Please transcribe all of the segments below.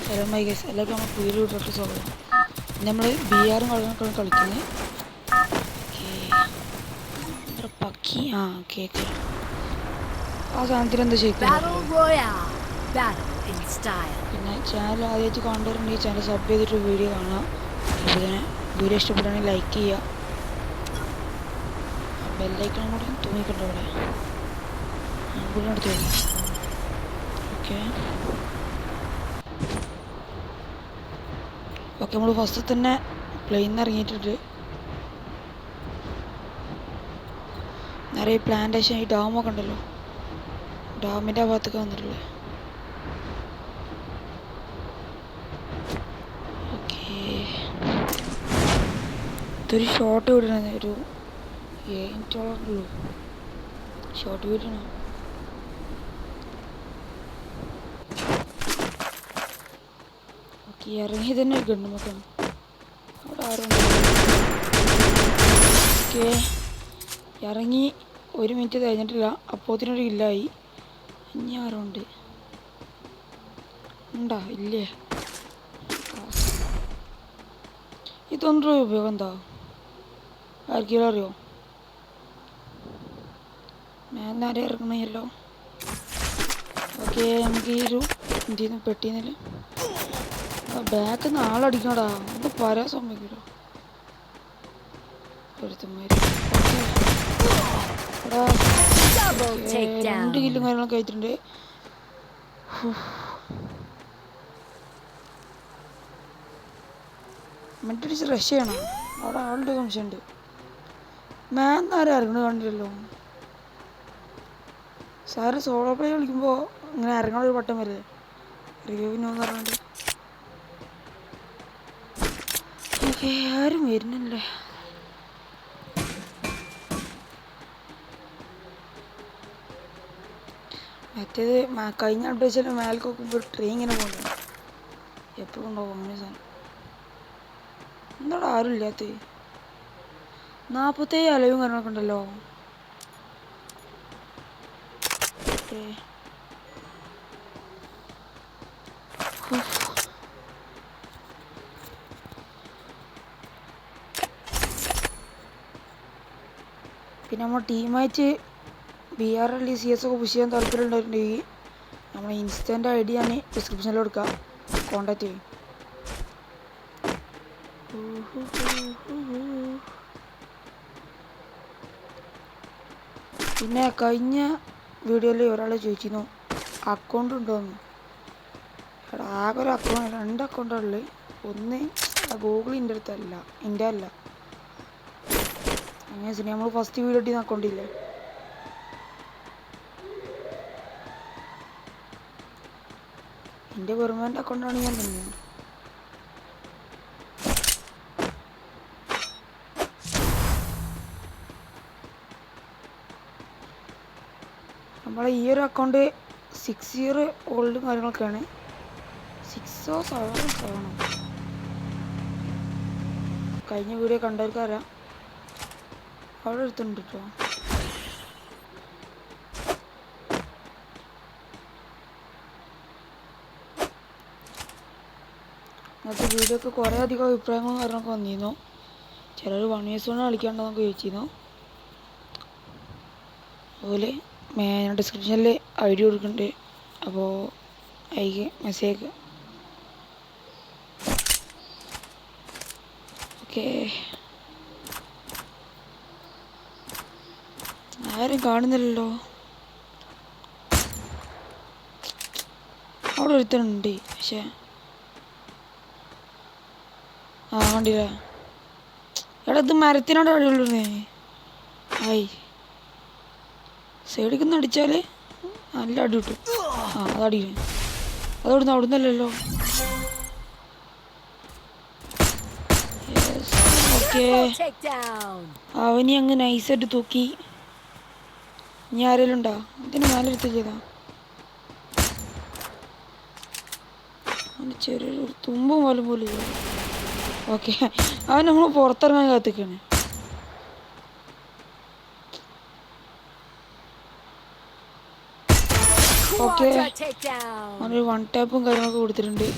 My guys എല്ലാവർക്കും നമ്മൾ പുതിയൊരു വീട്ടിലോട്ട് സ്വാഗതം. നമ്മൾ ബി ആറും കളികളൊക്കെ കളിക്കുന്നത്. പക്കി കേക്ക് ആ സാധനത്തിൽ എന്താ ചെയ്യിക്കുന്നത്. പിന്നെ ചാനൽ ആദ്യമായിട്ട് കാണുന്നവരുണ്ടെങ്കിൽ ചാനൽ സബ് ചെയ്തിട്ട് വീഡിയോ കാണുക. അതുപോലെ തന്നെ വീഡിയോ ഇഷ്ടപ്പെടുകയാണെങ്കിൽ ലൈക്ക് ചെയ്യുക. ബെല്ലൈക്കണം കൂടെ തൂങ്ങിക്കണ്ട ഇവിടെ കൂടെ എടുത്ത് വരും. ഓക്കെ നമ്മൾ ഫസ്റ്റ് തന്നെ പ്ലെയിനിൽ നിന്ന് ഇറങ്ങിയിട്ടുണ്ട്. നിറയെ പ്ലാന്റേഷൻ ഈ ഡാമൊക്കെ ഉണ്ടല്ലോ, ഡാമിൻ്റെ ആ ഭാഗത്തൊക്കെ വന്നിട്ടുള്ളത്. ഓക്കെ ഇതൊരു ഷോർട്ട് വീടാണ്, ഒരു 7 മിനിറ്റോളമുള്ളൂ ഷോർട്ട് വീടാണ്. ഓക്കെ ഇറങ്ങി തന്നെ ഗണ്ണ് നോക്കണം. അവിടെ ആരും ഓക്കെ ഇറങ്ങി 1 മിനിറ്റ് കഴിഞ്ഞിട്ടില്ല, അപ്പോത്തിനൊരു കില്ലായി. ഇനി ആരുണ്ട് ഉണ്ടാ ഇല്ലേ? ഇതൊന്നും ഉപയോഗം എന്താ ആർക്കെങ്കിലും അറിയോ? ഞാൻ ആരെ ഇറങ്ങണല്ലോ. ഓക്കെ നമുക്ക് ഈ ഒരു ഇന്ത്യയിൽ പെട്ടിന്നില്ല ബാക്കിൽ നിന്ന് ആളടിക്കണടാ, ഒന്ന് പറയാൻ സമ്മതിക്കല്ലോ ഒരുത്തന്മാര്. 2 കില്ലും കാര്യങ്ങളൊക്കെ ആയിട്ടുണ്ട്. മറ്റൊരു റഷ് ചെയ്യണം, അവിടെ ആളുടെ സംശയമുണ്ട്. ആരും ഇറങ്ങണ കണ്ടില്ലല്ലോ. സാറ് സോളോ പ്ലേ കളിക്കുമ്പോൾ ഇങ്ങനെ ഇറങ്ങണ ഒരു പട്ടം വരെ റിവ്യൂവിനോന്ന് പറഞ്ഞിട്ട്. ഓക്കെ ആരും വരുന്നില്ലേ. മറ്റേത് കഴിഞ്ഞ അപ്ഡേറ്റിൽ മേലേക്ക് നോക്കുമ്പോൾ ട്രെയിൻ ഇങ്ങനെ പോകുന്നു, എപ്പോഴും ഉണ്ടാവും അങ്ങനെ സാധനം. എന്താടാ ആരും ഇല്ലാത്ത 47 അലവും കാര്യങ്ങളൊക്കെ ഉണ്ടല്ലോ. പിന്നെ നമ്മൾ ടീമായിട്ട് BRL CS ഒക്കെ പുഷ് ചെയ്യാൻ താല്പര്യം ഉണ്ടായിട്ടുണ്ടെങ്കിൽ നമ്മൾ ഇൻസ്റ്റൻ്റ് ID ആണ് ഡിസ്ക്രിപ്ഷനിൽ കൊടുക്കുക, കോൺടാക്ട് ചെയ്യും. പിന്നെ കഴിഞ്ഞ വീഡിയോയിൽ ഒരാൾ ചോദിച്ചിരുന്നു അക്കൗണ്ട് ഉണ്ടോയെന്ന്. ആകെ ഒരു അക്കൗണ്ട് 2 അക്കൗണ്ടാണ് ഉള്ളത്. ഒന്ന് ഗൂഗിൾ എൻ്റെ അല്ല അങ്ങനെ ശരി. നമ്മൾ ഫസ്റ്റ് വീഡിയോ ഇട്ടിരുന്ന അക്കൗണ്ടില്ലേ, എൻ്റെ പെർമനൻ്റ് അക്കൗണ്ടാണ് ഞാൻ തന്നെ. നമ്മളെ ഈ ഒരു അക്കൗണ്ട് 6 ഇയർ ഓൾഡും കാര്യങ്ങളൊക്കെയാണ്. 6 or 7 കഴിഞ്ഞ വീഡിയോ കണ്ടവർക്ക് അറിയാം. അവിടെ എടുത്തുണ്ട് കേട്ടോ. അങ്ങനത്തെ വീഡിയോ ഒക്കെ കുറേ അധികം അഭിപ്രായങ്ങളും കാര്യങ്ങളൊക്കെ വന്നിരുന്നു. ചിലർ 1 years കൊണ്ട് കളിക്കാണ്ടെന്നൊക്കെ ചോദിച്ചിരുന്നു. അതുപോലെ ഞാൻ ഡിസ്ക്രിപ്ഷനിൽ ID കൊടുക്കുന്നുണ്ട്, അപ്പോൾ അതിക്ക് മെസ്സേജ് അയക്കുക. ഓക്കെ ആരും കാണുന്നില്ലല്ലോ. അവിടെ ഒരുത്തനുണ്ട് പക്ഷേ കണ്ടില്ല. എടാ ഇത് മരത്തിനോട് അടിയുള്ളൂ. ആയി സൈഡിൽ അടിച്ചാൽ നല്ല അടി കിട്ടും. അതടിയില്ല, അവിടുന്നല്ലല്ലോ. ഓക്കെ അവനി അങ്ങ് നൈസായിട്ട് തൂക്കി. ഇനി ആരെങ്കിലും ഉണ്ടോ? ഇതിന് മേലെടുത്ത് ചെയ്താ ചെറിയൊരു തുമ്പ് പോലും ചെയ്തു. ഓക്കെ അവൻ നമ്മൾ പുറത്തിറങ്ങാൻ കാത്തിക്കാണ്. ഓക്കെ അവനൊരു 1 ടാപ്പും കാര്യങ്ങളൊക്കെ കൊടുത്തിട്ടുണ്ട്.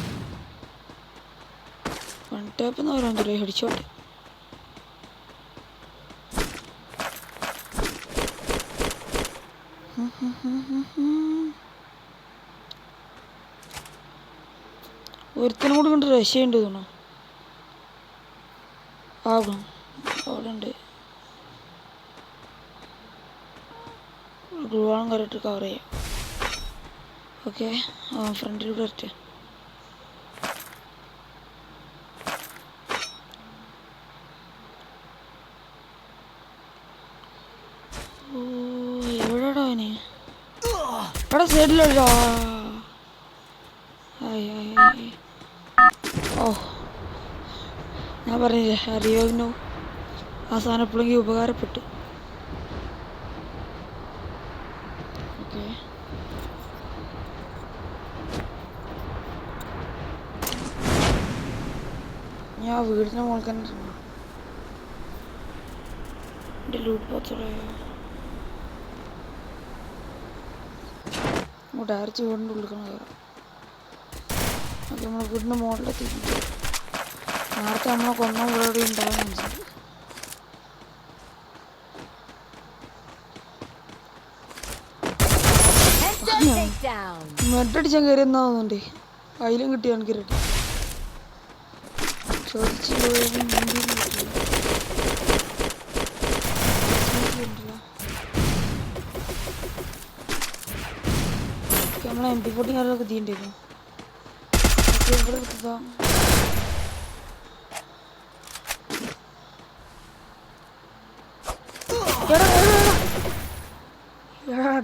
വൺ ടാപ്പ് എന്ന് പറയാൻ പറ്റില്ല, ഹെഡ്ഷോട്ട്. ഒരുത്തനും കൂടി കൊണ്ട് രക്ഷയുണ്ട് തോന്നുന്നു. ആകും അവിടെ ഉണ്ട്. ഗ്ലൂവാളും കയറിയിട്ട് കവർ ചെയ്യാം. ഓക്കെ, ഫ്രണ്ടിലൂടെ വരട്ടെ. ഓ എവിടെടാ അവന്? ഇവിടെ സൈഡിലല്ലോ. ഓ ഞാൻ പറഞ്ഞില്ലേ, അറിയോനോ ആ സാധനം എപ്പോഴെങ്കിലും ഉപകാരപ്പെട്ടു. ഓക്കെ, ഞാൻ വീടിൻ്റെ മുകളിൽ തന്നെ ഇരുന്നു. എൻ്റെ ലൂട്ട് ബോക്സുകളായോ ഡയറക്റ്റ് വീടിൻ്റെ ഉള്ളിൽ കയറാം. ഓക്കെ, നമ്മൾ വീടിൻ്റെ മുകളിലെത്തിയിട്ടുണ്ട്. നേരത്തെ നമ്മളെ കൊന്ന ഇവിടെ ഉണ്ടാകാൻ മനസ്സിലായി. മെഡടിച്ചാൻ കയറി എന്നാ തോന്നുന്നുണ്ട്. അതിലും കിട്ടി എനിക്ക് റെഡി. ചോദിച്ചു നമ്മളെ MP40 കാര്യങ്ങളൊക്കെ തീണ്ടിരുന്നു. ഇവിടെ എടുത്തതാ.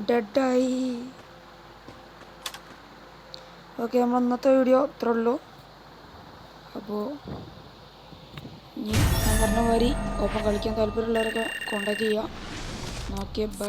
ഡെഡായി. ഓക്കെ, നമ്മൾ ഇന്നത്തെ വീഡിയോ ഇത്രേ ഉള്ളൂ. അപ്പോൾ ഇനി ഞാൻ പറഞ്ഞ മാതിരി ഒപ്പം കളിക്കാൻ താല്പര്യമുള്ളവരൊക്കെ കോണ്ടാക്ട് ചെയ്യുക. നോക്കിയ